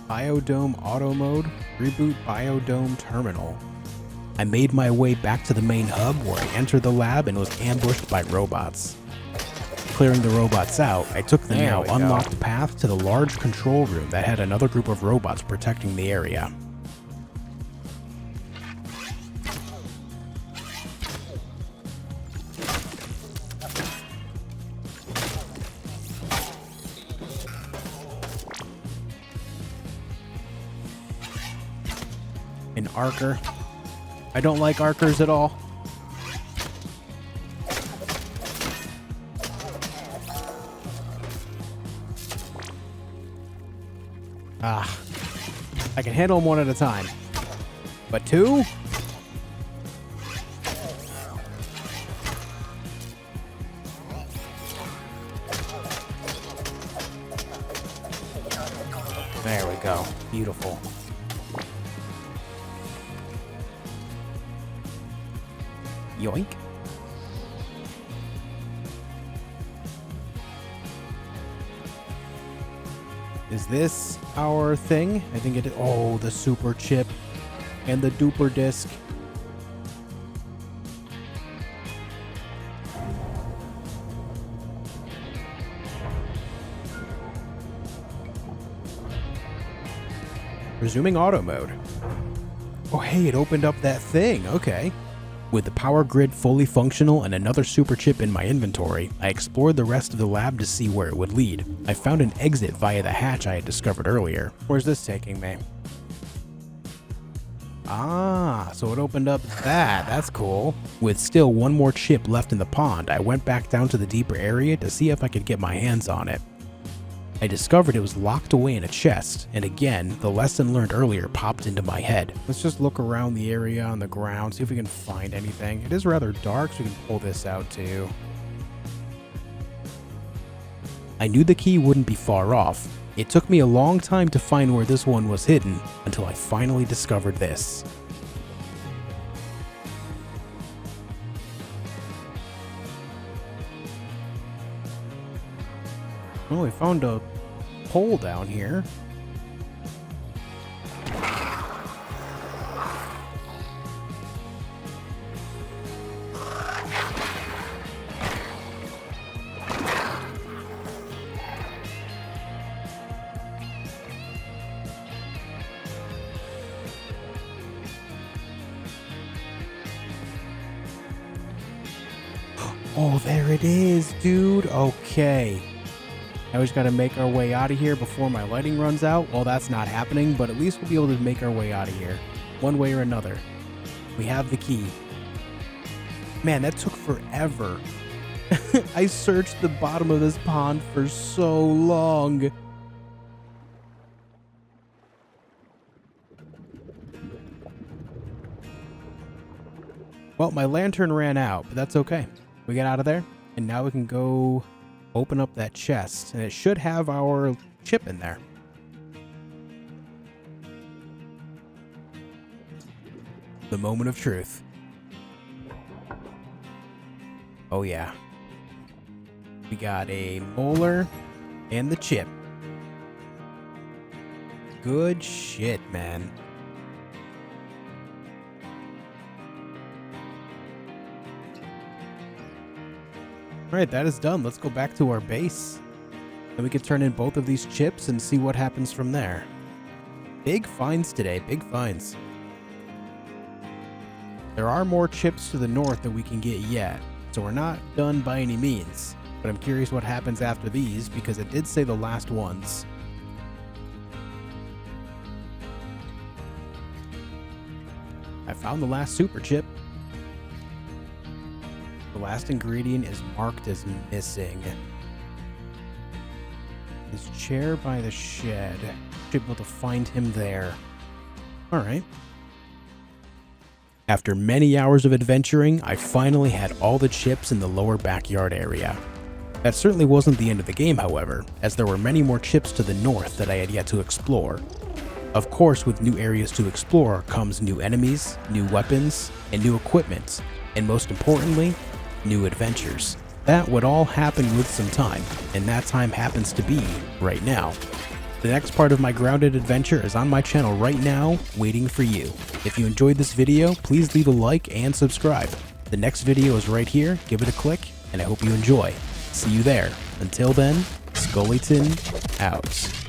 Biodome auto mode, reboot biodome terminal. I made my way back to the main hub where I entered the lab and was ambushed by robots. Clearing the robots out, I took the now unlocked path to the large control room that had another group of robots protecting the area. An archer. I don't like archers at all. I can handle them one at a time. But two? There we go. Beautiful. Yoink. Is this our thing? I think it is. Oh, the super chip and the duper disc. Resuming auto mode. Oh, hey, it opened up that thing. Okay. With the power grid fully functional and another super chip in my inventory, I explored the rest of the lab to see where it would lead. I found an exit via the hatch I had discovered earlier. Where's this taking me? Ah, so it opened up that. That's cool. With still one more chip left in the pond, I went back down to the deeper area to see if I could get my hands on it. I discovered it was locked away in a chest, and again, the lesson learned earlier popped into my head. Let's just look around the area on the ground, see if we can find anything. It is rather dark, so we can pull this out too. I knew the key wouldn't be far off. It took me a long time to find where this one was hidden, until I finally discovered this. Well, we found a hole down here. Oh, there it is, dude. Okay. Now we just gotta make our way out of here before my lighting runs out. Well, that's not happening, but at least we'll be able to make our way out of here. One way or another. We have the key. Man, that took forever. I searched the bottom of this pond for so long. Well, my lantern ran out, but that's okay. We get out of there, and now we can go open up that chest, and it should have our chip in there. The moment of truth. Oh yeah. We got a molar and the chip. Good shit, man. Alright, that is done. Let's go back to our base. And we can turn in both of these chips and see what happens from there. Big finds today, big finds. There are more chips to the north that we can get yet, so we're not done by any means. But I'm curious what happens after these, because it did say the last ones. I found the last super chip. The last ingredient is marked as missing. His chair by the shed. Should be able to find him there. Alright. After many hours of adventuring, I finally had all the chips in the lower backyard area. That certainly wasn't the end of the game, however, as there were many more chips to the north that I had yet to explore. Of course, with new areas to explore comes new enemies, new weapons, and new equipment, and most importantly, new adventures. That would all happen with some time, and that time happens to be right now. The next part of my grounded adventure is on my channel right now, waiting for you. If you enjoyed this video, please leave a like and subscribe. The next video is right here, give it a click, and I hope you enjoy. See you there. Until then, Skullyton out.